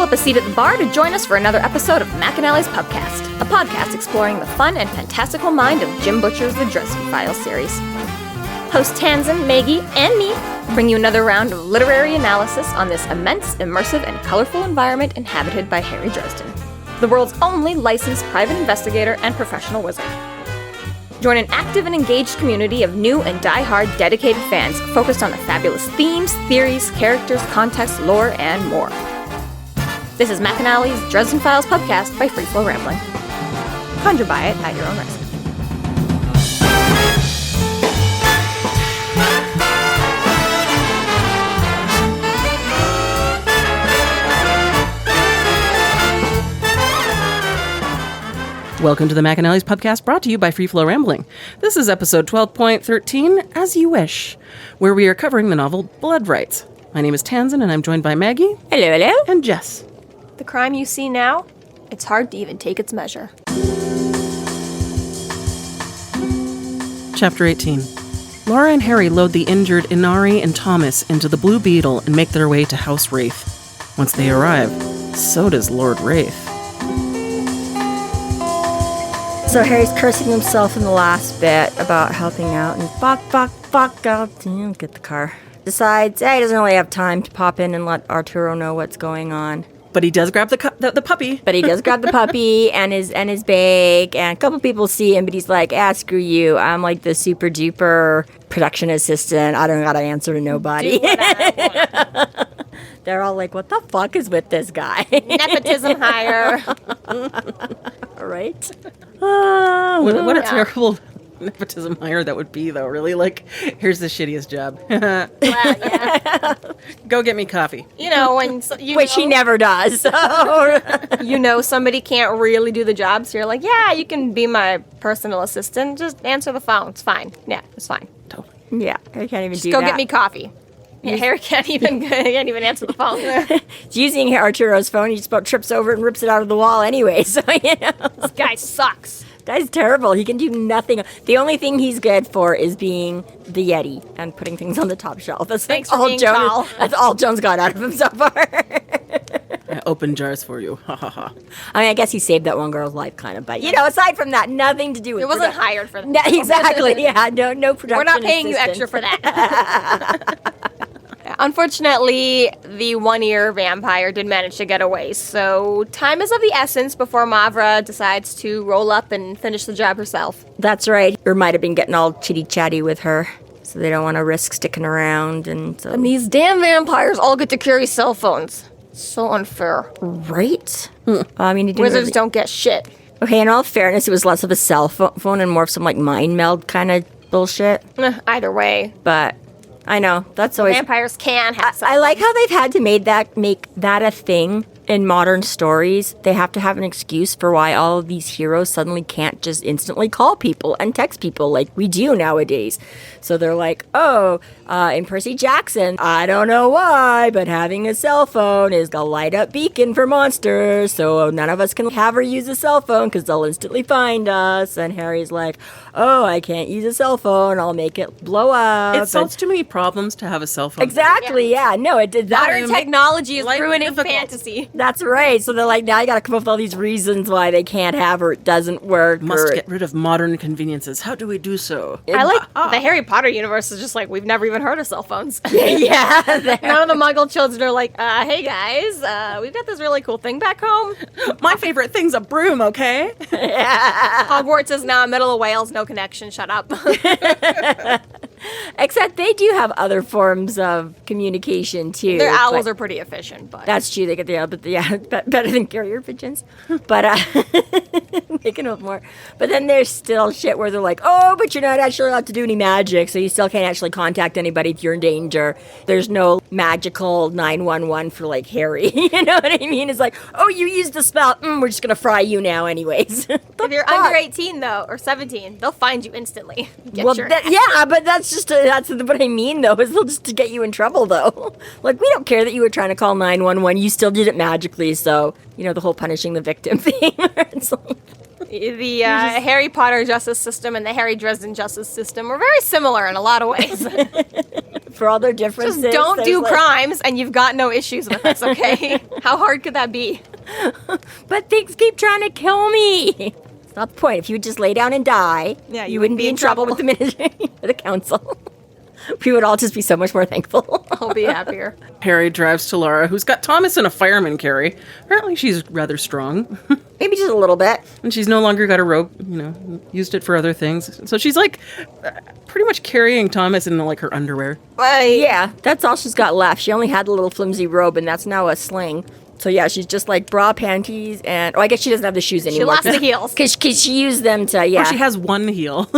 up a seat at the bar to join us for another episode of McAnally's Pubcast, a podcast exploring the fun and fantastical mind of Jim Butcher's The Dresden Files series. Hosts Tanzan, Maggie, and me bring you another round of literary analysis on this immense, immersive, and colorful environment inhabited by Harry Dresden, the world's only licensed private investigator and professional wizard. Join an active and engaged community of new and die-hard dedicated fans focused on the fabulous themes, theories, characters, context, lore, and more. This is McAnally's Dresden Files Pubcast by Free Flow Rambling. Conjure by it at your own risk. Welcome to the McAnally's Pubcast, brought to you by Free Flow Rambling. This is episode 12.13, As You Wish, where we are covering the novel Blood Rites. My name is Tanzan, and I'm joined by Maggie. Hello, hello. And Jess. The crime you see now, it's hard to even take its measure. Chapter 18. Lara and Harry load the injured Inari and Thomas into the Blue Beetle and make their way to House Raith. Once they arrive, so does Lord Raith. So Harry's cursing himself in the last bit about helping out and fuck out, get the car. Decides, he doesn't really have time to pop in and let Arturo know what's going on. But he does grab the puppy. But he does grab the puppy and his bag, and a couple people see him, but he's like, screw you. I'm like the super duper production assistant. I don't gotta answer to nobody. Do what I want. They're all like, what the fuck is with this guy? Nepotism hire. Right? What a terrible nepotism hire that would be, though, really. Like, here's the shittiest job. Well, yeah. Go get me coffee. You know, when Which he never does. So. Somebody can't really do the job, so you're like, yeah, you can be my personal assistant. Just answer the phone. It's fine. Yeah, it's fine. Totally. Yeah, Harry can't even Just do go that. get me coffee. Yeah, Harry can't even answer the phone. He's using Arturo's phone. He just about trips over it and rips it out of the wall anyway. So, This guy sucks. Guy's terrible. He can do nothing. The only thing he's good for is being the Yeti and putting things on the top shelf. That's Thanks for all being Joan. tall. That's all Joan's got out of him so far. I open jars for you. Ha ha ha. I mean, I guess he saved that one girl's life, kind of. But aside from that, nothing to do with It wasn't produ- hired for that. No, exactly. Yeah, no production. We're not paying you assistance. extra for that. Unfortunately, the one-ear vampire did manage to get away, so time is of the essence before Mavra decides to roll up and finish the job herself. That's right. Or might have been getting all chitty-chatty with her, so they don't want to risk sticking around. And so. And these damn vampires all get to carry cell phones. So unfair. Right? I mean, he didn't Wizards really- don't get shit. Okay, in all fairness, it was less of a cell phone and more of some, like, mind meld kind of bullshit. Either way, But I know, that's always... vampires can have cell I like how they've had to make that a thing in modern stories. They have to have an excuse for why all of these heroes suddenly can't just instantly call people and text people like we do nowadays. So they're like, in Percy Jackson, I don't know why, but having a cell phone is a light-up beacon for monsters, so none of us can have or use a cell phone because they'll instantly find us. And Harry's like, I can't use a cell phone, I'll make it blow up. It solves too many problems to have a cell phone. Exactly, yeah. No, it did that. Modern technology is life ruining difficult. fantasy. That's right. So they're like, now you gotta come up with all these reasons why they can't have or it doesn't work. Must or, get rid of modern conveniences. How do we do so? I like the Harry Potter universe is just like, we've never even heard of cell phones. yeah. None of the Muggle children are like, hey guys, we've got this really cool thing back home. My favorite thing's a broom, okay? Hogwarts is now middle of Wales, no connection, shut up. Except they do have other forms of communication too. Their owls but- are pretty efficient, but That's true. They get the better than carrier pigeons, but they can hold more. But then there's still shit where they're like, but you're not actually allowed to do any magic, so you still can't actually contact anybody if you're in danger. There's no magical 911 for like Harry. You know what I mean? It's like, you used the spell. We're just gonna fry you now, anyways. if you're under 18 though, or 17, they'll find you instantly. Get Well, your- but that's what I mean, though, is they'll just to get you in trouble, though. Like, we don't care that you were trying to call 911. You still did it magically, so, the whole punishing the victim thing. It's like, The Harry Potter justice system and the Harry Dresden justice system are very similar in a lot of ways. for all their differences. Just don't do like, crimes and you've got no issues with us, okay? How hard could that be? But things keep trying to kill me. It's not the point. If you would just lay down and die, Yeah, you wouldn't be in trouble with the ministry or the council. We would all just be so much more thankful. I'll be happier. Harry drives to Lara, who's got Thomas in a fireman carry. Apparently she's rather strong. Maybe just a little bit. And she's no longer got a rope, used it for other things. So she's like pretty much carrying Thomas in like her underwear. Yeah, that's all she's got left. She only had a little flimsy robe, and that's now a sling. So yeah, she's just like bra, panties, and I guess she doesn't have the shoes anymore. She lost the heels. Because she used them to, Or she has one heel.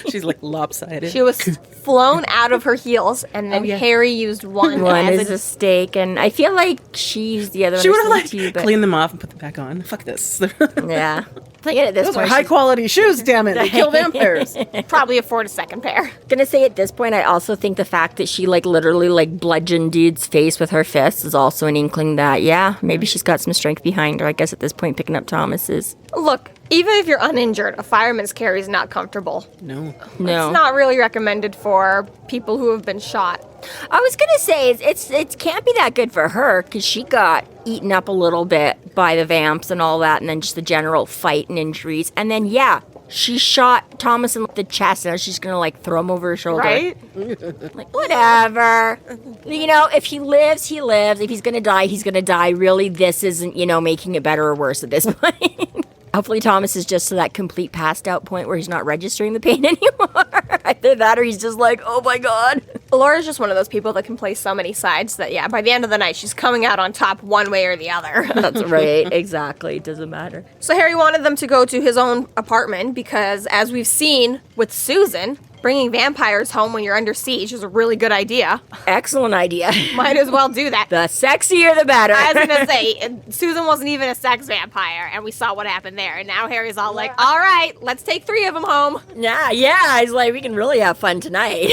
She's like lopsided. She was flown out of her heels, and then Harry used one as as a stake, and I feel like she used the other one. She would have like too, but cleaned them off and put them back on. Fuck this. yeah. I think at this Those are point, high quality shoes, damn it. They kill vampires. probably afford a second pair. gonna say at this point, I also think the fact that she like literally like bludgeoned dude's face with her fists is also an inkling that maybe she's got some strength behind her. I guess at this point, picking up Thomas's. Look, even if you're uninjured, a fireman's carry is not comfortable. No. It's not really recommended for people who have been shot. I was gonna say it can't be that good for her because she got eaten up a little bit by the vamps and all that, and then just the general fight and injuries, and then she shot Thomas in the chest, and now she's gonna like throw him over her shoulder. Right? Like whatever. If he lives, he lives. If he's gonna die, he's gonna die. Really, this isn't making it better or worse at this point. Hopefully Thomas is just to that complete passed out point where he's not registering the pain anymore. Either that or he's just like, oh my god. Laura's just one of those people that can play so many sides that, by the end of the night, she's coming out on top one way or the other. That's right. Exactly. It doesn't matter. So Harry wanted them to go to his own apartment because, as we've seen with Susan, bringing vampires home when you're under siege is a really good idea. Excellent idea. Might as well do that. The sexier, the better. I was going to say, Susan wasn't even a sex vampire, and we saw what happened there. And now Harry's all like, all right, let's take 3 of them home. Yeah. He's like, we can really have fun tonight.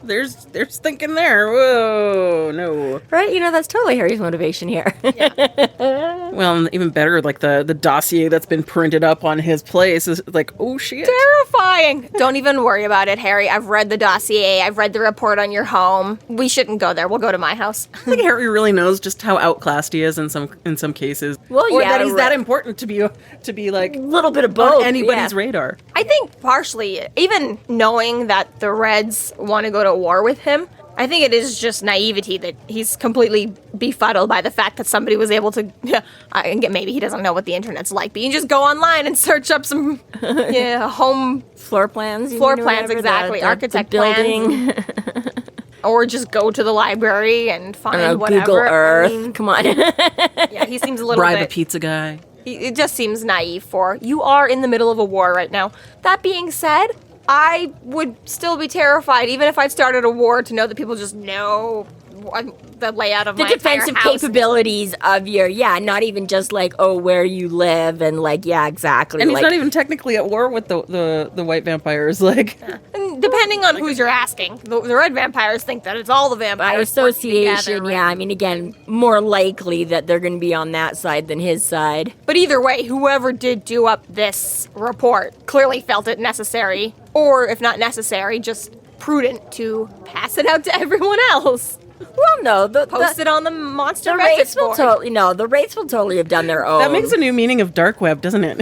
There's thinking there. Whoa, no. Right? That's totally Harry's motivation here. Well, even better, like the dossier that's been printed up on his place is like, oh shit. Terrifying. Don't even worry about it, Harry. I've read the dossier. I've read the report on your home. We shouldn't go there. We'll go to my house. I think Harry really knows just how outclassed he is in some cases. Well, or that he's that important to be like a little bit of both. on anybody's radar. I think partially, even knowing that the Reds want to go to war with him, I think it is just naivety that he's completely befuddled by the fact that somebody was able to, maybe he doesn't know what the internet's like, but you can just go online and search up some home floor plans. Exactly, architect building. plans. Or just go to the library and find whatever. Google Earth. Come on. Yeah, he seems a little Bribe bit... a pizza guy. It just seems naive you are in the middle of a war right now. That being said, I would still be terrified, even if I started a war, to know that people just know the layout of my defensive entire house. Capabilities of your, not even just like, where you live and like, exactly. And he's not even technically at war with the white vampires, like. And depending on who's you're asking, the red vampires think that it's all the vampires. By association, together, right? I mean, again, more likely that they're going to be on that side than his side. But either way, whoever did do up this report clearly felt it necessary, or if not necessary, just prudent to pass it out to everyone else. Well, no, Post it on the monster the message Wraiths will board. the Wraiths will totally have done their own. That makes a new meaning of dark web, doesn't it?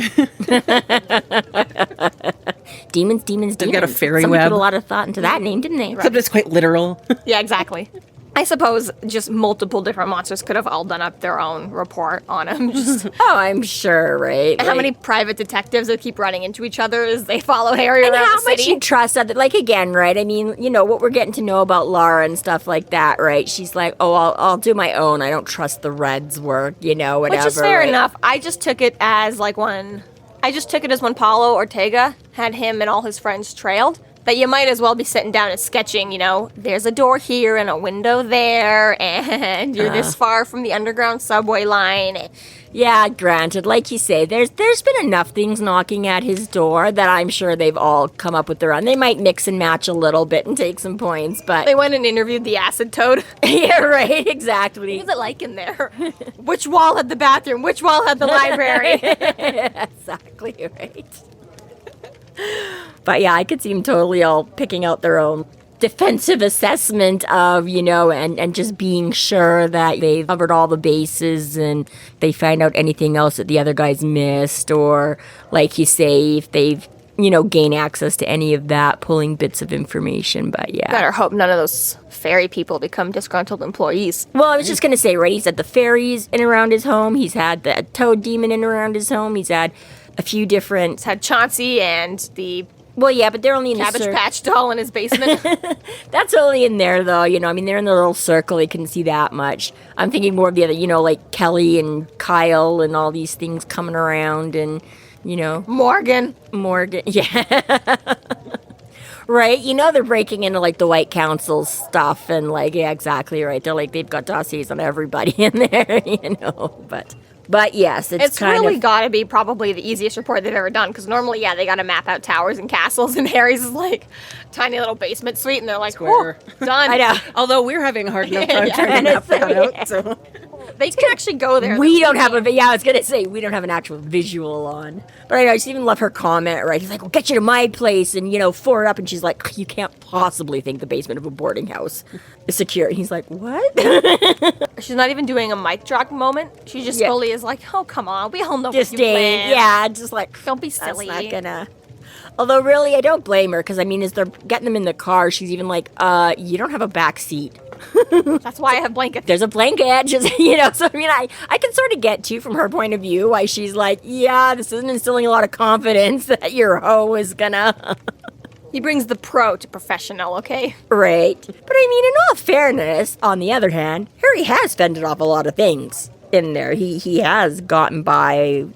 Demons. They've got a fairy Someone web. put a lot of thought into that name, didn't they? Except it's quite literal. Yeah, exactly. I suppose just multiple different monsters could have all done up their own report on him. Just I'm sure, right? how many private detectives that keep running into each other as they follow Harry and around how the city? much you trust other, like, again, right? I mean, what we're getting to know about Lara and stuff like that, right? She's like, I'll do my own. I don't trust the Reds' work, whatever. Which is fair right? enough. I just took it as when Paulo Ortega had him and all his friends trailed, that you might as well be sitting down and sketching, there's a door here and a window there, and you're this far from the underground subway line. Yeah, granted, like you say, there's been enough things knocking at his door that I'm sure they've all come up with their own. They might mix and match a little bit and take some points, but... They went and interviewed the acid toad. Yeah, right, exactly. What was it like in there? Which wall had the bathroom? Which wall had the library? Exactly right. But yeah, I could see them totally all picking out their own defensive assessment of, and just being sure that they've covered all the bases and they find out anything else that the other guys missed, or like you say, if they've, gain access to any of that, pulling bits of information. But yeah. Better hope none of those fairy people become disgruntled employees. Well, I was just going to say, right, he's had the fairies in around his home. He's had the toad demon in around his home. He's had a few different... He's had Chauncey and the... Well, yeah, but they're only in Cabbage Patch doll in his basement. That's only in there, though. They're in the little circle. He couldn't see that much. I'm thinking more of the other, like Kelly and Kyle and all these things coming around and, Morgan, yeah. Right? They're breaking into, like, the White Council stuff and, like, yeah, exactly right. They're like, they've got dossiers on everybody in there, But yes, it's kind really of... got to be probably the easiest report they've ever done, because normally, they got to map out towers and castles, and Harry's is like tiny little basement suite, and they're like, Square. done. I know. Although we're having a hard enough time trying to map that out. So. They can actually go there. We don't have I was going to say, we don't have an actual visual on. But I just even love her comment, right? He's like, we'll get you to my place and, for it up. And she's like, you can't possibly think the basement of a boarding house is secure. And he's like, what? She's not even doing a mic drop moment. She just fully is like, oh, come on. We all know where you Disdain. live. Yeah, just like, Don't be silly. That's not gonna... Although, really, I don't blame her, because, as they're getting them in the car, she's even like, you don't have a back seat. That's why I have blankets. There's a blanket, just, so, I can sort of get, too, from her point of view, why she's like, yeah, this isn't instilling a lot of confidence that your hoe is gonna... He brings the pro to professional, okay? Right. But, in all fairness, on the other hand, Harry has fended off a lot of things in there. He has gotten by...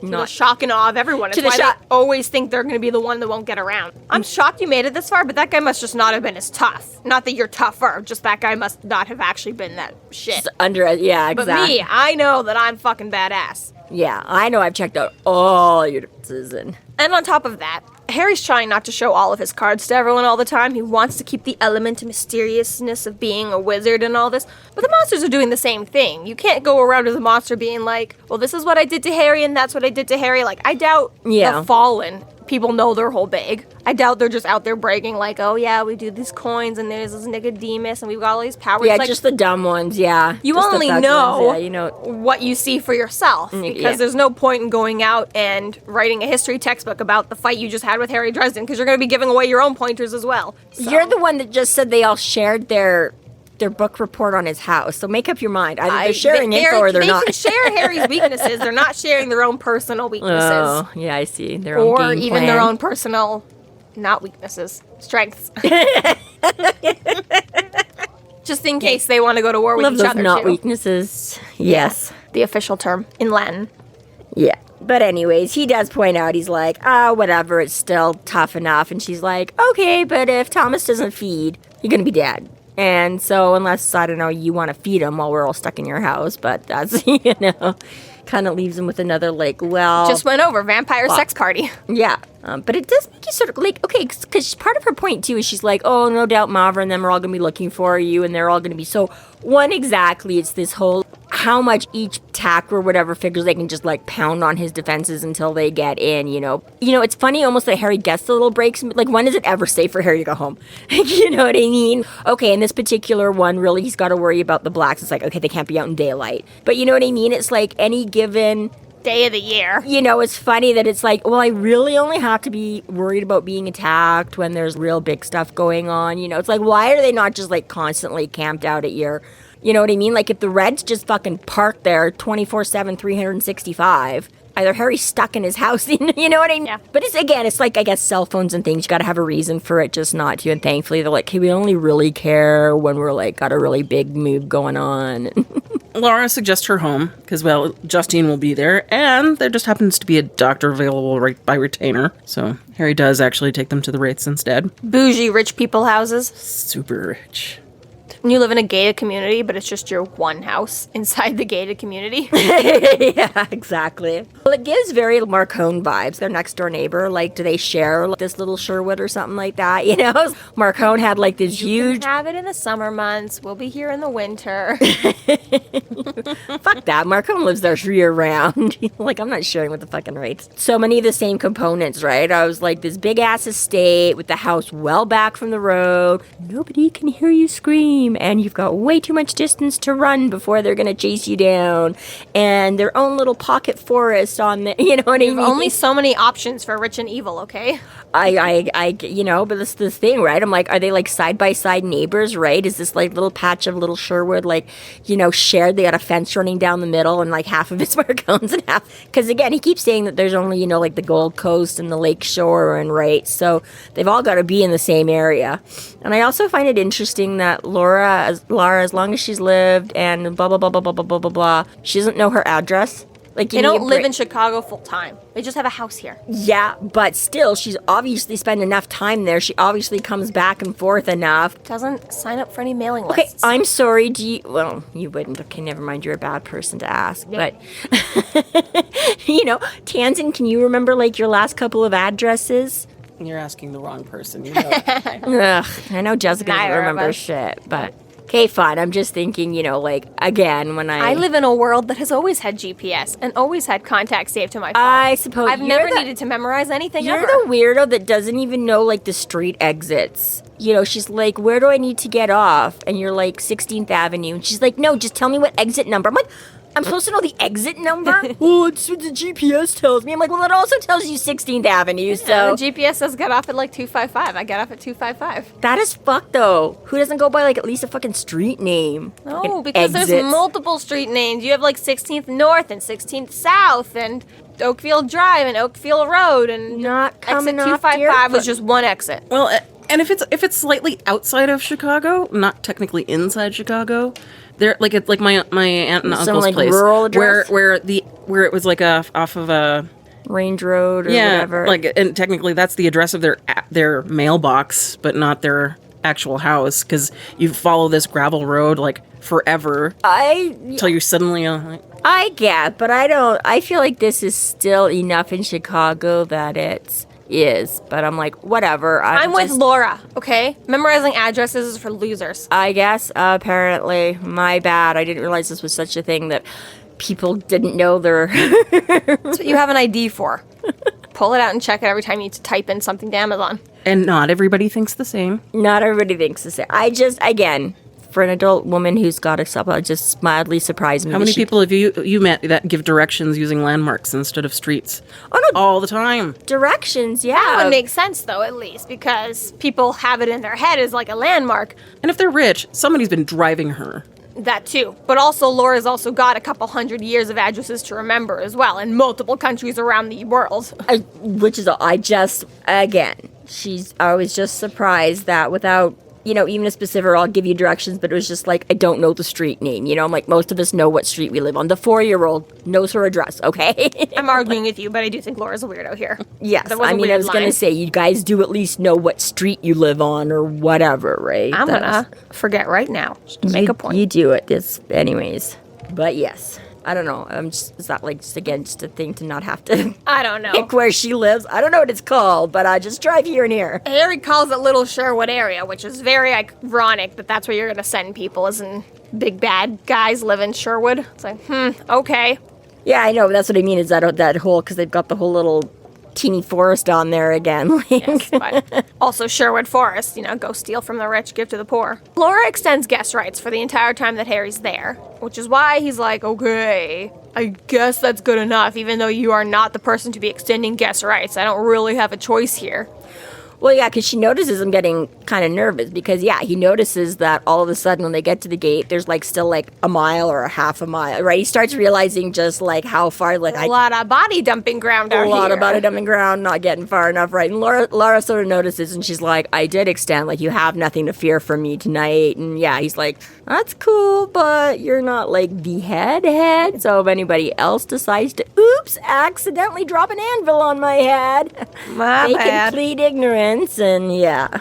To the shock and awe of everyone. It's why they always think they're going to be the one that won't get around. I'm shocked you made it this far, but that guy must just not have been as tough. Not that you're tougher, just that guy must not have actually been that shit. Yeah, exactly. But me, I know that I'm fucking badass. Yeah, I know I've checked out all your differences. And on top of that, Harry's trying not to show all of his cards to everyone all the time. He wants to keep the element of mysteriousness of being a wizard and all this. But the monsters are doing the same thing. You can't go around as a monster being like, well, this is what I did to Harry and that's what I did to Harry. Like, I doubt the Fallen people know their whole bag. I doubt they're just out there bragging like, oh yeah, we do these coins and there's this Nicodemus and we've got all these powers. Yeah, like, just the dumb ones, yeah. You just only know what you see for yourself, because there's no point in going out and writing a history textbook about the fight you just had with Harry Dresden, because you're going to be giving away your own pointers as well. So. You're the one that just said they all shared their book report on his house, so make up your mind. Either they're sharing info or they're not. They can share Harry's weaknesses. They're not sharing their own personal weaknesses. Oh, yeah, I see. Their own or game even plan. their own personal, not weaknesses, strengths. Just in case they want to go to war with each other, not too. weaknesses. Yes. The official term in Latin. Yeah. But anyways, he does point out, he's like, whatever, it's still tough enough. And she's like, okay, but if Thomas doesn't feed, you're going to be dead. And so unless, I don't know, you want to feed him while we're all stuck in your house, but that's, kind of leaves him with another, like, well... Just went over, vampire sex party. Yeah. But it does make you sort of, like, okay, because part of her point, too, is she's like, oh, no doubt Mavra and them are all going to be looking for you, and they're all going to be so... One, exactly, it's this whole... How much each attack or whatever figures they can just, like, pound on his defenses until they get in, it's funny almost that Harry gets the little breaks. Like, when does it ever safe for Harry to go home? You know what I mean? Okay, in this particular one, really, he's got to worry about the blacks. It's like, okay, they can't be out in daylight. But you know what I mean? It's like any given... day of the year. It's funny that it's like, well, I really only have to be worried about being attacked when there's real big stuff going on. It's like, why are they not just, like, constantly camped out at your... You know what I mean? Like, if the Reds just fucking park there 24/7, 365, either Harry's stuck in his house, you know what I mean? Yeah. But it's like, I guess, cell phones and things, you gotta have a reason for it just not to. And thankfully, they're like, hey, we only really care when we're, like, got a really big move going on. Lara suggests her home, because, well, Justine will be there, and there just happens to be a doctor available right by retainer. So Harry does actually take them to the Raiths instead. Bougie rich people houses. Super rich. When you live in a gated community, but it's just your one house inside the gated community. Yeah, exactly. Well, it gives very Marcone vibes. Their next door neighbor, like, do they share like, this little Sherwood or something like that? You know, Marcone had like this huge. Have it in the summer months. We'll be here in the winter. Fuck that. Marcone lives there year round. Like, I'm not sharing with the fucking Wraiths. So many of the same components, right? I was like, this big ass estate with the house well back from the road. Nobody can hear you scream. And you've got way too much distance to run before they're going to chase you down. And their own little pocket forest on the, you know what I mean? Only so many options for rich and evil, okay? You know, but this is the thing, right? I'm like, are they like side by side neighbors, right? Is this like little patch of little Sherwood, like, you know, shared? They got a fence running down the middle and like half of it's Marcones and half. Because again, he keeps saying that there's only, you know, like the Gold Coast and the Lake Shore and right. So they've all got to be in the same area. And I also find it interesting that Lara, as long as she's lived and blah, blah, blah, blah, blah, blah, blah, blah, blah, she doesn't know her address. Like, they don't live in Chicago full time. They just have a house here. Yeah, but still, she's obviously spent enough time there. She obviously comes back and forth enough. Doesn't sign up for any mailing lists. Okay, I'm sorry. Well, you wouldn't. Okay, never mind. You're a bad person to ask. Yeah. But, you know, Tanzan, can you remember, like, your last couple of addresses? You're asking the wrong person. You know. Ugh, I know Jessica doesn't remember shit, but... Okay, fine. I'm just thinking, you know, like, again, when I live in a world that has always had GPS and always had contact saved to my phone. I suppose I've never needed to memorize anything ever. You're the weirdo that doesn't even know, like, the street exits. You know, she's like, where do I need to get off? And you're like, 16th Avenue. And she's like, no, just tell me what exit number. I'm like, I'm supposed to know the exit number? Oh, it's what the GPS tells me. I'm like, well, it also tells you 16th Avenue, so... Yeah, the GPS says get off at, like, 255. I get off at 255. That is fucked, though. Who doesn't go by, like, at least a fucking street name? No, because there's multiple street names. You have, like, 16th North and 16th South and Oakfield Drive and Oakfield Road and... Not coming exit 255 was just one exit. Well, and if it's slightly outside of Chicago, not technically inside Chicago... There, like it's like my aunt and uncle's place, rural address? where it was like off of a Range Road or whatever. Like, and technically that's the address of their mailbox, but not their actual house, because you follow this gravel road like forever until you suddenly. I get, but I don't. I feel like this is still enough in Chicago that it's. But I'm like, whatever. I'm with Laura, okay? Memorizing addresses is for losers. I guess, apparently. My bad. I didn't realize this was such a thing that people didn't know their... That's what you have an ID for. Pull it out and check it every time you need to type in something to Amazon. And not everybody thinks the same. Not everybody thinks the same. I just, again... For an adult woman who's got a sub, just mildly surprised me. How many people have you met that give directions using landmarks instead of streets? Oh, no. All the time. Directions, yeah. That would make sense, though, at least, because people have it in their head as like a landmark. And if they're rich, somebody's been driving her. That too. But also, Laura's also got a couple 100 years of addresses to remember as well in multiple countries around the world. I was just surprised that without... You know, even a specific, I'll give you directions, but it was just like, I don't know the street name. You know, I'm like, most of us know what street we live on. The 4-year-old knows her address, okay? I'm arguing with you, but I do think Laura's a weirdo here. Yes, I was going to say, you guys do at least know what street you live on or whatever, right? I'm going to forget right now, just to make a point. You do it, anyways. But yes. I don't know. Is that like just a thing to not have to? I don't know. Pick where she lives. I don't know what it's called, but I just drive here and here. Harry calls it Little Sherwood area, which is very ironic that that's where you're gonna send people, as in big bad guys live in Sherwood. It's like, okay. Yeah, I know. That's what I mean. Is that whole because they've got the whole little teeny forest on there again. Yes, but also Sherwood Forest, go steal from the rich, give to the poor. Laura extends guest rights for the entire time that Harry's there, which is why he's like, okay, I guess that's good enough, even though you are not the person to be extending guest rights. I don't really have a choice here. Well, yeah, because she notices him getting kind of nervous because, yeah, he notices that all of a sudden when they get to the gate, there's, still, a mile or a half a mile, right? He starts realizing just, how far, a lot of body dumping ground out here. A lot of body dumping ground, not getting far enough, right? And Lara sort of notices, and she's like, I did extend, you have nothing to fear from me tonight. And, yeah, he's like, that's cool, but you're not, the head. So if anybody else decides to, accidentally drop an anvil on my head, My they bad. can plead ignorance. And yeah,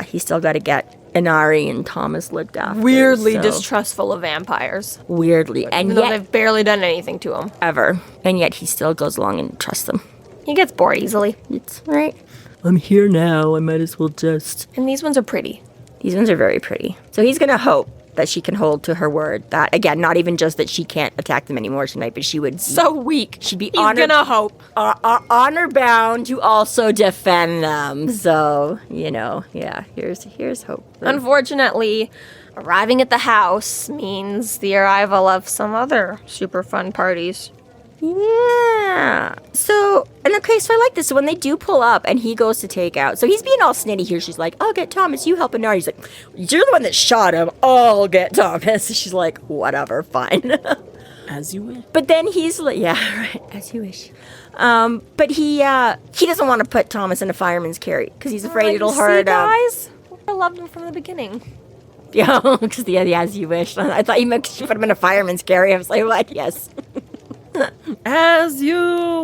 he's still got to get Inari and Thomas looked after. Weirdly so- distrustful of vampires. Weirdly. And Even though yet, they've barely done anything to him. ever. And yet he still goes along and trusts them. He gets bored easily. It's right. I'm here now. I might as well just... And these ones are pretty. These ones are very pretty. So he's going to hope that she can hold to her word. That, again, not even just that she can't attack them anymore tonight, but she would... So weak. She'd be He's honored, gonna hope. honor bound to also defend them. So, yeah, here's hope. Unfortunately, arriving at the house means the arrival of some other super fun parties. Yeah. So, and okay, so I like this. So when they do pull up and he goes to take out, so he's being all snitty here. She's like, I'll get Thomas, you help Inari. He's like, you're the one that shot him. I'll get Thomas. She's like, whatever, fine. As you wish. But then he's like, yeah, right, as you wish. But he doesn't want to put Thomas in a fireman's carry because he's afraid it'll hurt him. Guys, I loved him from the beginning. Yeah, because the as you wish. I thought you meant she put him in a fireman's carry. I was like, what? Yes. As you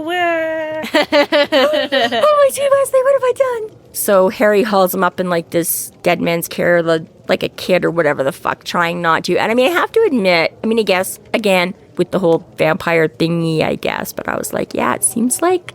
wish. Oh my gee, Wesley, what have I done? So Harry hauls him up in like this dead man's carrier, like a kid or whatever the fuck, trying not to. And I mean, I have to admit, I guess, again, with the whole vampire thingy, I guess, but I was like, yeah, it seems like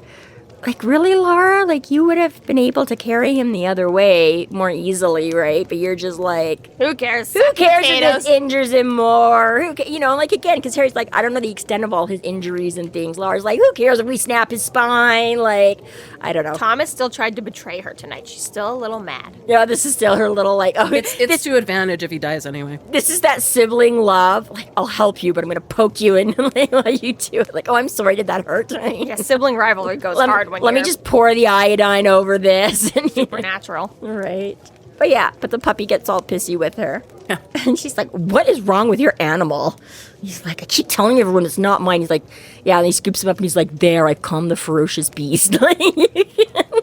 really, Lara? Like, you would have been able to carry him the other way more easily, right? But you're just like... Who cares? Who cares if this injures him more? Like, again, because Harry's like, I don't know the extent of all his injuries and things. Lara's like, who cares if we snap his spine? Like, I don't know. Thomas still tried to betray her tonight. She's still a little mad. Yeah, this is still her little, like, oh, It's to advantage if he dies anyway. this is that sibling love. Like, I'll help you, but I'm going to poke you in while you do it. Like, oh, I'm sorry, did that hurt? Yeah, sibling rivalry goes hard when Let me you're just pour the iodine over this. supernatural. Right. But the puppy gets all pissy with her. Yeah. And she's like, what is wrong with your animal? He's like, I keep telling everyone it's not mine. He's like, yeah, and he scoops him up and he's like, there, I've calmed the ferocious beast.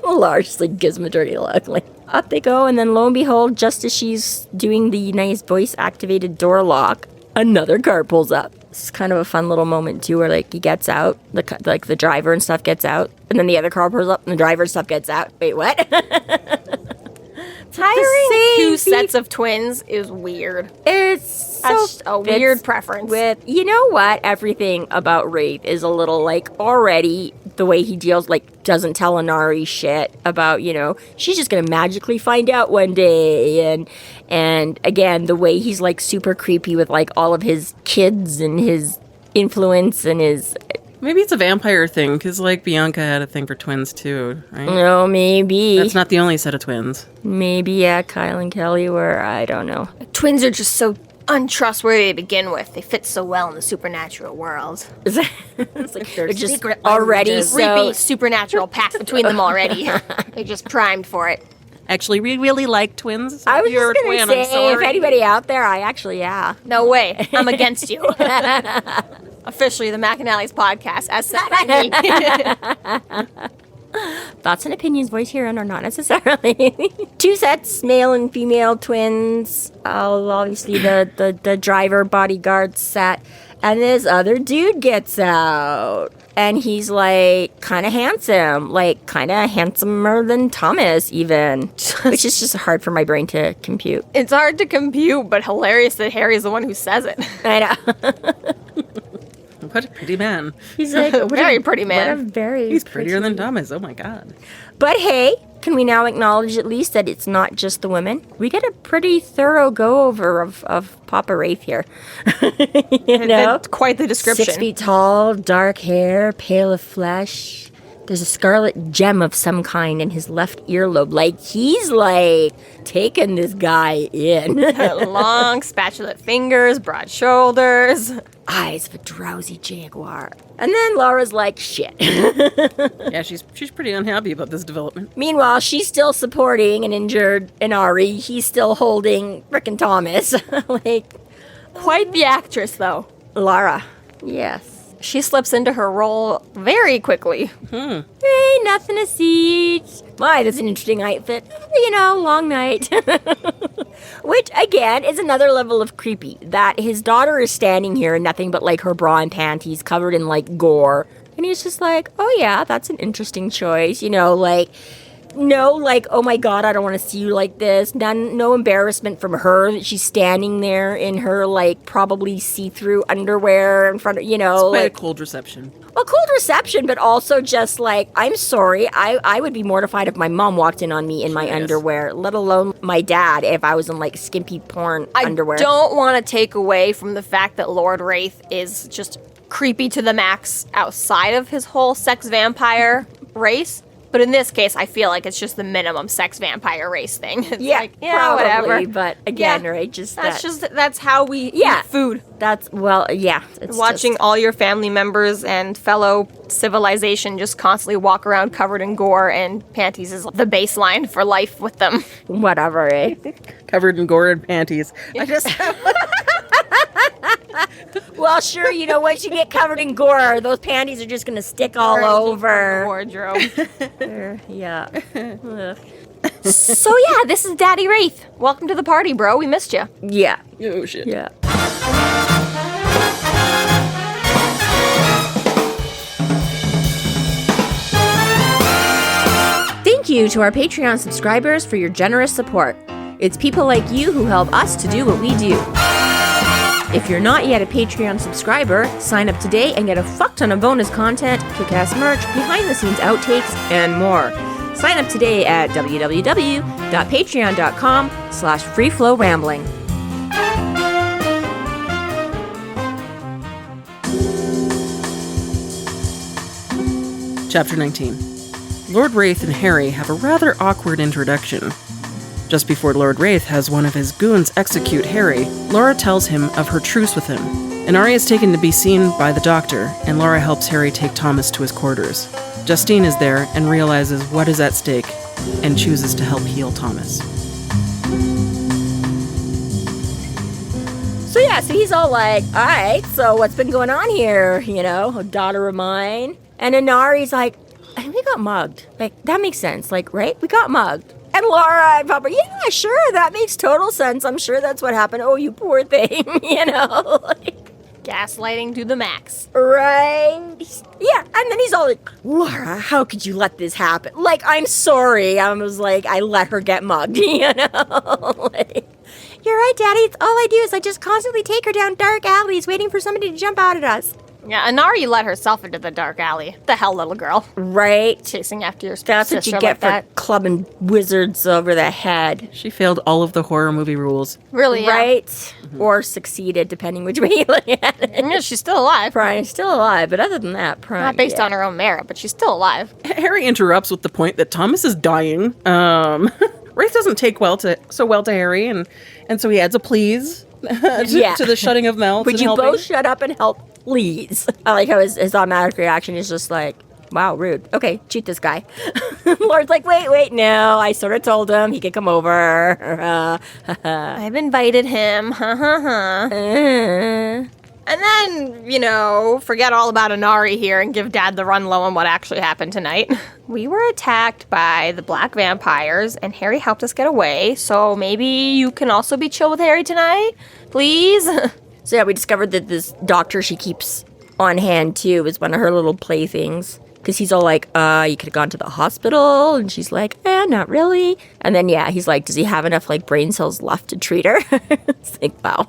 Lars just like gives him a dirty look. Like, up they go, and then lo and behold, just as she's doing the nice voice-activated door lock, another car pulls up. It's kind of a fun little moment too, where like he gets out, the driver and stuff gets out, and then the other car pulls up, and the driver and stuff gets out. Wait, what? Hiring two sets of twins is weird. It's That's a weird preference. With, you know what? Everything about Raith is a little like already the way he deals, like doesn't tell Inari shit about, she's just gonna magically find out one day. And again, the way he's like super creepy with like all of his kids and his influence and his... Maybe it's a vampire thing, because, like, Bianca had a thing for twins, too, right? No, maybe. That's not the only set of twins. Maybe, yeah, Kyle and Kelly were, I don't know. Twins are just so untrustworthy to begin with. They fit so well in the supernatural world. It's like they're just Secret already languages. so... Creepy supernatural pact between them already. They just primed for it. Actually, we really like twins. So I was you're just a going to twin, I'm say, sorry. if anybody out there, I actually, yeah. No way. I'm against you. Officially, the McAnally's podcast, as said by me. Thoughts and opinions voiced herein are not necessarily. Two sets, male and female twins. Obviously, the driver bodyguard set. And this other dude gets out. And he's, like, kind of handsome. Like, kind of handsomer than Thomas, even. Which is just hard for my brain to compute. It's hard to compute, but hilarious that Harry's the one who says it. I know. What a pretty man. He's like, Very pretty man. What a very He's prettier than Thomas. Oh, my God. But hey, can we now acknowledge at least that it's not just the women? We get a pretty thorough go-over of Papa Raith here. That's quite the description. 6 feet tall, dark hair, pale of flesh. There's a scarlet gem of some kind in his left earlobe. Like, he's, like, taking this guy in. Long, spatulate fingers, broad shoulders. Eyes of a drowsy jaguar. And then Laura's like, shit. Yeah, she's pretty unhappy about this development. Meanwhile, she's still supporting an injured Inari. He's still holding frickin' Thomas. Like, Quite the actress, though. Lara. Yes. She slips into her role very quickly. Hey, nothing to see. My, that's an interesting outfit. Long night. Which, again, is another level of creepy. That his daughter is standing here in nothing but, like, her bra and panties covered in, like, gore. And he's just like, oh, yeah, that's an interesting choice. no, like, oh my God, I don't want to see you like this. No embarrassment from her that she's standing there in her, like, probably see-through underwear in front of, It's quite like... a cold reception. A cold reception, but also just like, I'm sorry, I would be mortified if my mom walked in on me in my underwear, let alone my dad if I was in like skimpy porn underwear. I don't want to take away from the fact that Lord Raith is just creepy to the max outside of his whole sex vampire race. But in this case, I feel like it's just the minimum sex vampire race thing. It's Yeah, probably, whatever. But again, right, that's how we eat food. That's, well, yeah. It's Watching just, all your family members and fellow civilization just constantly walk around covered in gore and panties is the baseline for life with them. whatever, eh? Covered in gore and panties. I just... Well, sure, you know, once you get covered in gore, those panties are just going to stick all over. Wardrobe. Yeah. Ugh. So yeah, this is Daddy Raith. Welcome to the party, bro. We missed you. Yeah. Oh, shit. Yeah. Thank you to our Patreon subscribers for your generous support. It's people like you who help us to do what we do. If you're not yet a Patreon subscriber, sign up today and get a fuck ton of bonus content, kick-ass merch, behind-the-scenes outtakes, and more. Sign up today at www.patreon.com/freeflowrambling. Chapter 19. Lord Raith and Harry have a rather awkward introduction. Just before Lord Raith has one of his goons execute Harry, Lara tells him of her truce with him. Inari is taken to be seen by the doctor, and Lara helps Harry take Thomas to his quarters. Justine is there and realizes what is at stake, and chooses to help heal Thomas. So yeah, so he's all like, all right, so what's been going on here? You know, a daughter of mine. And Inari's like, we got mugged. Like, that makes sense. Like, right? We got mugged. And Lara and Papa, yeah, sure, that makes total sense. I'm sure that's what happened. Oh, you poor thing, you know? Like, Gaslighting to the max. right? Yeah, and then he's all like, Lara, how could you let this happen? Like, I'm sorry. I was like, I let her get mugged, you know? Like, you're right, Daddy. It's all I do is I just constantly take her down dark alleys waiting for somebody to jump out at us. Yeah, Inari let herself into the dark alley. The hell, little girl. Right? Chasing after your That's sister what you get like that. for clubbing wizards over the head. She failed all of the horror movie rules. Really, yeah. Right? Mm-hmm. Or succeeded, depending which way you look at it. Yeah, she's still alive. Prime's still alive, but other than that, Prime... Not based on her own merit, but she's still alive. Harry interrupts with the point that Thomas is dying. Raith doesn't take so well to Harry, and so he adds a please to the shutting of mouths. Would and you helping. both shut up and help, please? I like how his automatic reaction is just like, wow, rude. Okay, shoot this guy. Lord's like, wait, no, I sort of told him he could come over. I've invited him. And then, you know, forget all about Inari here and give Dad the run low on what actually happened tonight. We were attacked by the black vampires, and Harry helped us get away, so maybe you can also be chill with Harry tonight? Please? So yeah, we discovered that this doctor she keeps on hand, too, is one of her little playthings. Because he's all like, you could have gone to the hospital. And she's like, not really. And then, yeah, he's like, does he have enough, like, brain cells left to treat her? It's like, wow.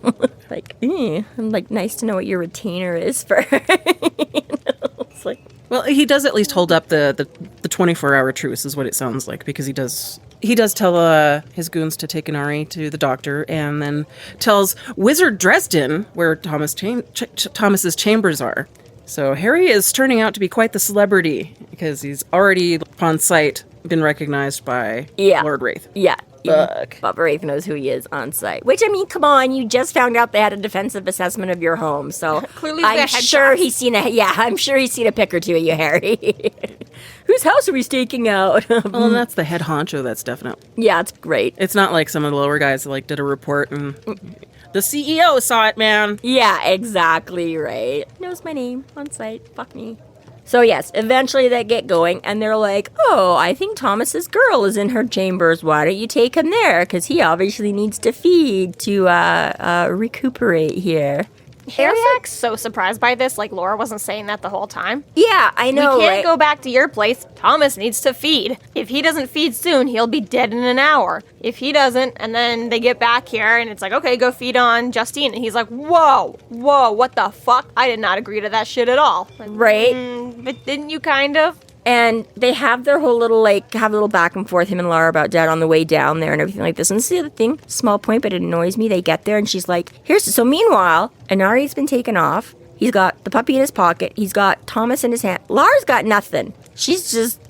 Like, I'm like, nice to know what your retainer is for her. You know? It's like... Well, he does at least hold up the 24-hour truce, is what it sounds like, because he does tell his goons to take Inari to the doctor, and then tells Wizard Dresden where Thomas's chambers are. So Harry is turning out to be quite the celebrity, because he's already, upon sight, been recognized by Lord Raith. Yeah. Fuck. Bob Raith knows who he is on site. Which, I mean, come on, you just found out they had a defensive assessment of your home, so Clearly I'm sure he's seen a pic or two of you, Harry. Whose house are we staking out? Well, and that's the head honcho, that's definite. Yeah, it's great. It's not like some of the lower guys that, like, did a report and... The CEO saw it, man. Yeah, exactly right. Knows my name on site. Fuck me. So yes, eventually they get going, and they're like, oh, I think Thomas's girl is in her chambers. Why don't you take him there? Because he obviously needs to feed to recuperate here. Harry acts so surprised by this, like Laura wasn't saying that the whole time. Yeah, I know, We can't right? go back to your place. Thomas needs to feed. If he doesn't feed soon, he'll be dead in an hour. If he doesn't, and then they get back here, and it's like, okay, go feed on Justine. And he's like, whoa, what the fuck? I did not agree to that shit at all. Like, Right? But didn't you kind of? And they have their whole little, like, have a little back and forth, him and Lara, about Dad on the way down there and everything like this. And this is the other thing, small point, but it annoys me. They get there and she's like, so meanwhile, Inari's been taken off. He's got the puppy in his pocket. He's got Thomas in his hand. Lara's got nothing. She's just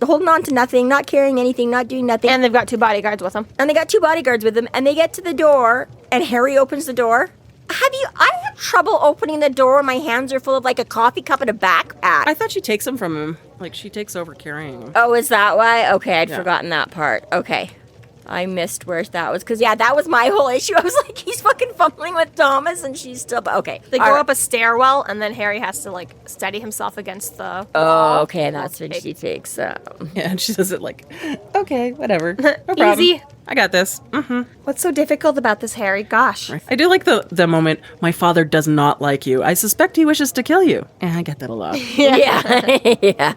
holding on to nothing, not carrying anything, not doing nothing. And they've got 2 bodyguards with them. And they got 2 bodyguards with them, and they get to the door, and Harry opens the door. I have trouble opening the door when my hands are full of, like, a coffee cup and a backpack. I thought she takes them from him. Like, she takes over carrying them. Oh, is that why? Okay, I'd Yeah. forgotten that part. Okay. I missed where that was, because, yeah, that was my whole issue. I was like, he's fucking fumbling with Thomas, and she's still, okay. They go All right. up a stairwell, and then Harry has to, like, steady himself against the Oh, wall. okay, and that's when she takes, Yeah, and she says it like, okay, whatever. No problem. Easy. I got this. Mm-hmm. What's so difficult about this, Harry? Gosh. I do like the moment, my father does not like you. I suspect he wishes to kill you. And I get that a lot. yeah. yeah.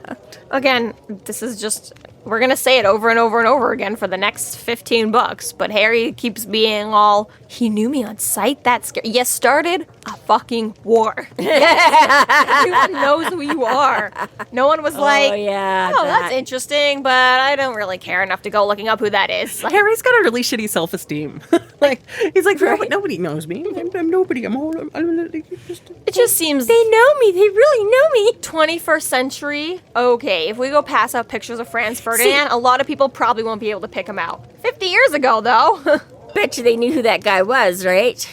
Again, this is just... We're going to say it over and over and over again for the next 15 books, but Harry keeps being all, he knew me on sight, that's scary. You started a fucking war. Everyone knows who you are. No one was like, yeah, oh, that's interesting, but I don't really care enough to go looking up who that is. Like, Harry's got a really shitty self-esteem. Like, he's like, Right. nobody knows me. I'm nobody. it just seems... They know me. They really know me. 21st century, okay, if we go pass out pictures of Franz Ferdinand, a lot of people probably won't be able to pick him out. 50 years ago, though. Bet you they knew who that guy was, right?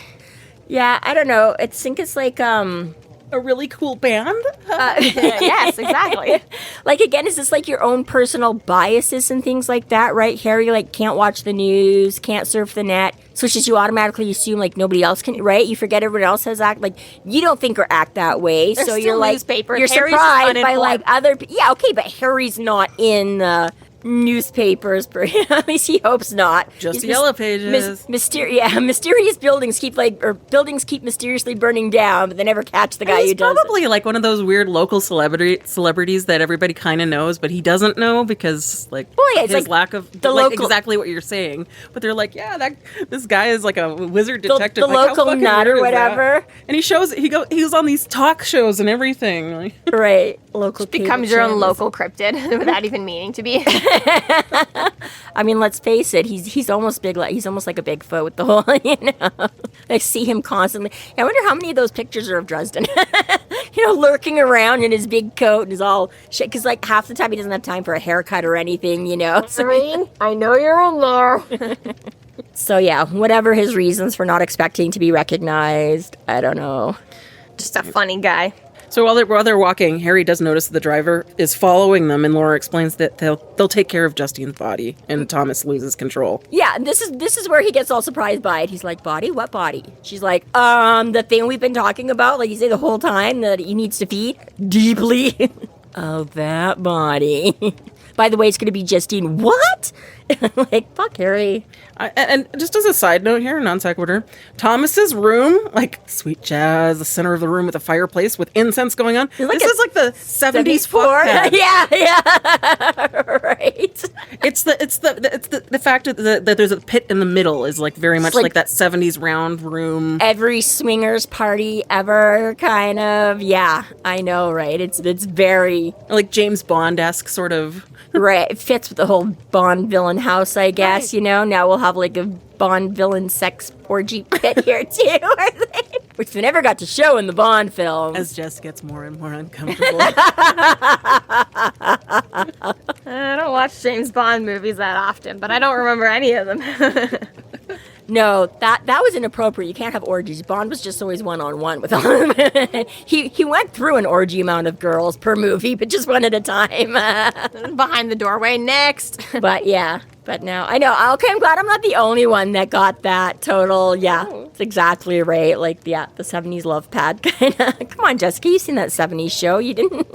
Yeah, I don't know. I think it's like, a really cool band. Yes, exactly. like, again, is this like your own personal biases and things like that, right? Harry, like, can't watch the news, can't surf the net, so it's just you automatically assume, like, nobody else can, right? You forget everyone else has act, like, you don't think or act that way, There's so still you're like, newspapers. you're Harry's surprised by, uninformed. like, yeah, okay, but Harry's not in the newspapers, at least he hopes not. Just He's the Yellow Pages. Mysterious buildings keep mysteriously burning down, but they never catch the guy He's who does it. probably like one of those weird local celebrities that everybody kind of knows, but he doesn't know because, like, Well, yeah, it's his like lack of the like, local- exactly what you're saying. But they're like, yeah, this guy is like a wizard detective, the like, how local fucking nut weird or is that? whatever. And he was on these talk shows and everything. Like, Right, local Becomes cable your own channels. local cryptid without even meaning to be. I mean, let's face it, he's almost big. Like, he's almost like a Bigfoot with the whole, you know. I see him constantly. I wonder how many of those pictures are of Dresden. Lurking around in his big coat and his all shit. Because, like, half the time he doesn't have time for a haircut or anything, you know. I know you're in there. So yeah, whatever his reasons for not expecting to be recognized, I don't know. Just a funny guy. so while they're walking, Harry does notice the driver is following them, and Laura explains that they'll take care of Justine's body, and Thomas loses control. Yeah, this is where he gets all surprised by it. He's like, body? What body? She's like, the thing we've been talking about, like you say the whole time, that he needs to feed deeply. Oh, that body. By the way, it's going to be Justine. What? Like, fuck Harry. And just as a side note here, non sequitur, Thomas's room, like sweet jazz, the center of the room with a fireplace with incense going on. Like This a is like the 70s 74? fuck pad. Yeah, right. It's the fact that there's a pit in the middle is like very much like- like that 70s round room. Every swingers party ever, kind of. Yeah, I know, right? It's very Like James Bond-esque sort of. right. It fits with the whole Bond villain house, I guess. Right. You know, now we'll have like a Bond villain sex orgy pit here too, I think. Which they never got to show in the Bond films. As Jess gets more and more uncomfortable. I don't watch James Bond movies that often, but I don't remember any of them. No, that was inappropriate. You can't have orgies. Bond was just always one-on-one with all of them. He went through an orgy amount of girls per movie, but just one at a time. Behind the doorway, next. But yeah, but now I know. Okay, I'm glad I'm not the only one that got that total. Yeah, it's exactly right. Like, yeah, the 70s love pad kind of. Come on, Jessica, you've seen that 70s show. You didn't.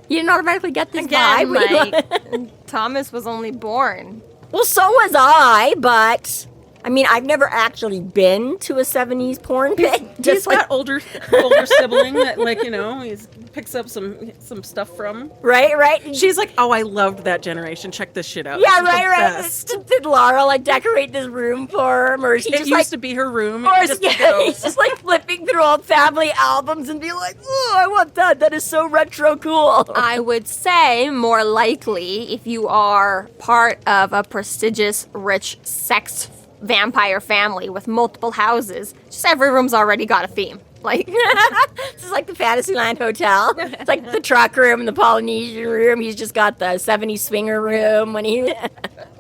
You didn't automatically get this Again, vibe. like, Thomas was only born. Well, so was I, but I mean, I've never actually been to a 70s porn pit. He's got older sibling that, like, you know, he picks up some stuff from. Right. She's like, oh, I loved that generation. Check this shit out. Yeah, This is the right. best. Did Lara like decorate this room for him, or she It just used to be her room. or Just he's just like flipping through old family albums and be like, oh, I want that. That is so retro cool. I would say more likely if you are part of a prestigious, rich, sex vampire family with multiple houses, just every room's already got a theme. Like, This is like the Fantasyland Hotel. It's like the truck room and the Polynesian room. He's just got the 70s swinger room when he.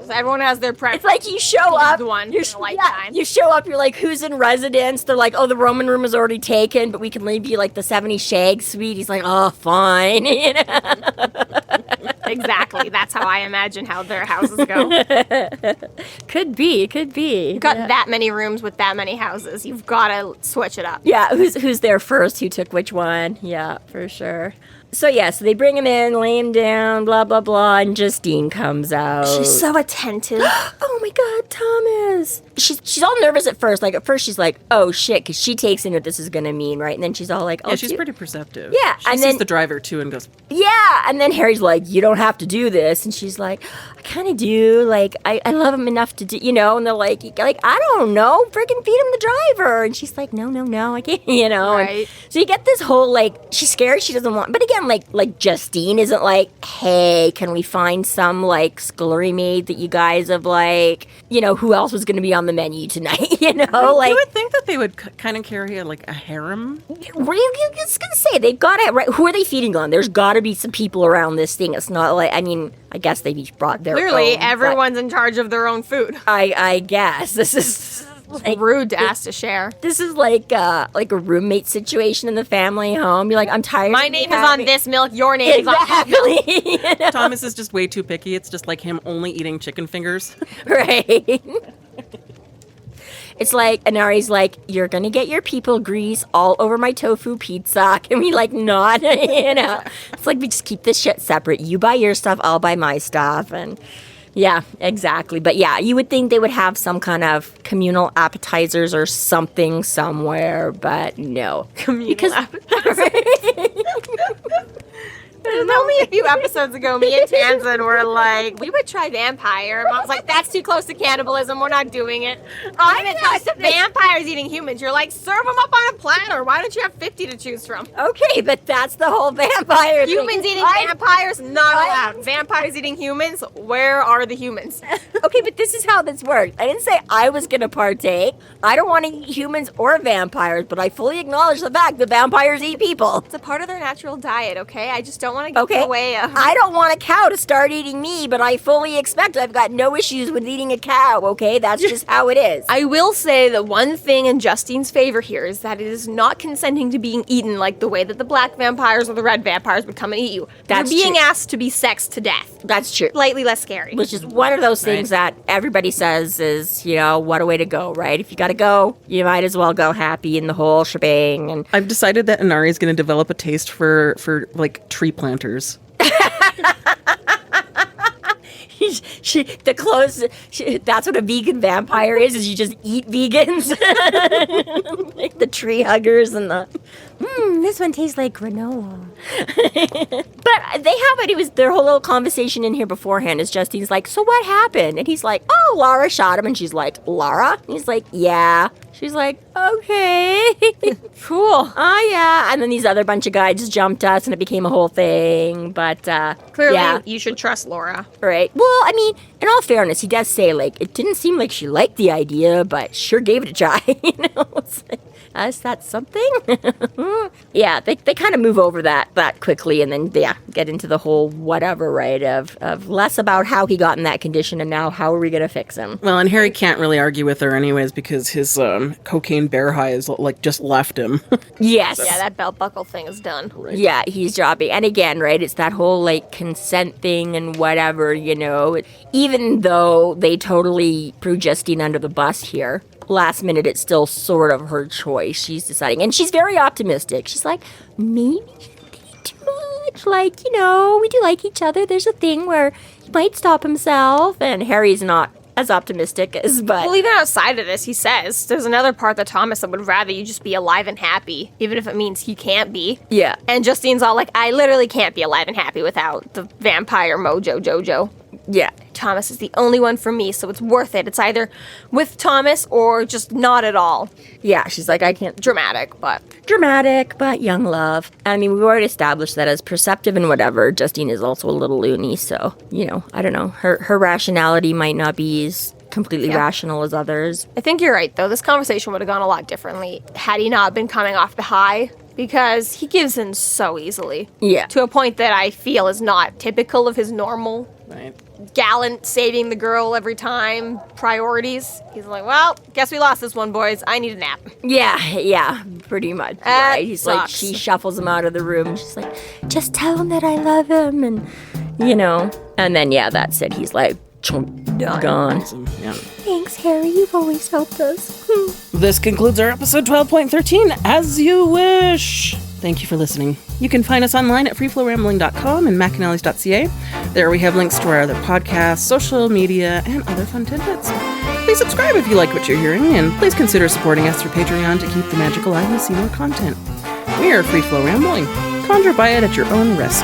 everyone has their preference. It's like you show up. The one in a lifetime. You show up. You're like, who's in residence? They're like, oh, the Roman room is already taken, but we can leave you like the 70s shag suite. He's like, oh, fine. You know? Exactly. That's how I imagine how their houses go. Could be. You've got that many rooms with that many houses. You've got to switch it up. Yeah, who's there first? Who took which one? Yeah, for sure. So they bring him in, lay him down, blah, blah, blah, and Justine comes out. She's so attentive. Oh my God, Thomas. She's all nervous at first. Like, at first she's like, oh shit, because she takes in what this is going to mean, right? And then she's all like, oh, Yeah, she's pretty perceptive. Yeah, She and sees then- the driver, too, and goes, yeah. And then Harry's like, you don't have to do this. And she's like, I kind of do. Like, I love him enough to do, you know? And they're like, I don't know, freaking feed him the driver. And she's like, no, I can't, you know? Right. And so you get this whole, like, she's scared, she doesn't want, but again, like Justine isn't like, hey, can we find some, like, scullery maid that you guys have, like, you know, who else was going to be on the menu tonight, you know? Like, you would think that they would kind of carry a harem. were you just gonna say they've got it right? Who are they feeding on? There's got to be some people around this thing. It's not like, I mean, I guess they've each brought their Clearly, own, but everyone's in charge of their own food. I guess this is like, Rude to ask to share. this is like a roommate situation in the family home. You're like, I'm tired. My of name is on having-" this milk. Your name is on that milk. Exactly. You know? Thomas is just way too picky. It's just like him only eating chicken fingers. Right. It's like, Inari's like, you're gonna get your people grease all over my tofu pizza. Can we, like, not? You know? It's like, we just keep this shit separate. You buy your stuff, I'll buy my stuff. And yeah, exactly. But yeah, you would think they would have some kind of communal appetizers or something somewhere, but no. Because only a few episodes ago, me and Tanzan were like, we would try vampire. And Mom's like, that's too close to cannibalism. We're not doing it. When it comes to vampires eating humans, you're like, serve them up on a platter. Why don't you have 50 to choose from? Okay, but that's the whole vampire thing. Humans eating vampires, not allowed. Vampires eating humans, where are the humans? Okay, but this is how this works. I didn't say I was going to partake. I don't want to eat humans or vampires, but I fully acknowledge the fact that vampires eat people. It's a part of their natural diet, okay? I just don't want to get Okay. in the way of... I don't want a cow to start eating me, but I fully expect I've got no issues with eating a cow, okay? That's just how it is. I will say that one thing in Justine's favor here is that it is not consenting to being eaten like the way that the black vampires or the red vampires would come and eat you. That's You're being true. asked to be sexed to death. That's true. Slightly less scary. Which is one of those things that everybody says is, you know, what a way to go, right? If you got to go, you might as well go happy in the whole shebang. And I've decided that Inari is going to develop a taste for like tree planters. that's what a vegan vampire is you just eat vegans. Like the tree huggers and the, this one tastes like granola. But they have it. It was their whole little conversation in here beforehand is Justine's like, so what happened? And he's like, oh, Lara shot him. And she's like, Lara? And he's like, yeah. She's like, okay. Cool. Oh, yeah. And then these other bunch of guys just jumped us and it became a whole thing. But Clearly, yeah. you should trust Laura. Right. Well, I mean, in all fairness, he does say, like, it didn't seem like she liked the idea, but sure gave it a try. You know, it's like, is that something? Yeah, they kind of move over that quickly and then, get into the whole whatever, right, of less about how he got in that condition and now how are we going to fix him? Well, and Harry can't really argue with her anyways because his cocaine bear high is like just left him. Yes. Yeah, that belt buckle thing is done. Right. Yeah, he's dropping. And again, right, it's that whole, like, consent thing and whatever, you know. Even though they totally threw Justine under the bus here, last minute it's still sort of her choice. She's deciding. And she's very optimistic. She's like, maybe she didn't too much. Like, you know, we do like each other. There's a thing where he might stop himself. And Harry's not as optimistic as, but... Well, even outside of this, he says, there's another part that Thomas would rather you just be alive and happy, even if it means he can't be. Yeah. And Justine's all like, I literally can't be alive and happy without the vampire mojo Jojo. Yeah. Thomas is the only one for me, so it's worth it. It's either with Thomas or just not at all. Yeah, she's like, I can't... Dramatic, but young love. I mean, we've already established that as perceptive and whatever, Justine is also a little loony, so, I don't know. Her rationality might not be as completely rational as others. I think you're right, though. This conversation would have gone a lot differently had he not been coming off the high, because he gives in so easily. Yeah. To a point that I feel is not typical of his normal... Right. Gallant, saving the girl every time, priorities. He's like, well, guess we lost this one, boys. I need a nap. Yeah, pretty much. That Right? He's like, sucks. she shuffles him out of the room. She's like, just tell him that I love him, and, And then, that's it. He's like, chomp, gone. Awesome. Yeah. Thanks, Harry. You've always helped us. This concludes our episode 12.13, As You Wish. Thank you for listening. You can find us online at freeflowrambling.com and McAnallys.ca. There we have links to our other podcasts, social media, and other fun tidbits. Please subscribe if you like what you're hearing, and please consider supporting us through Patreon to keep the magic alive and see more content. We are Free Flow Rambling. Conjure by it at your own risk.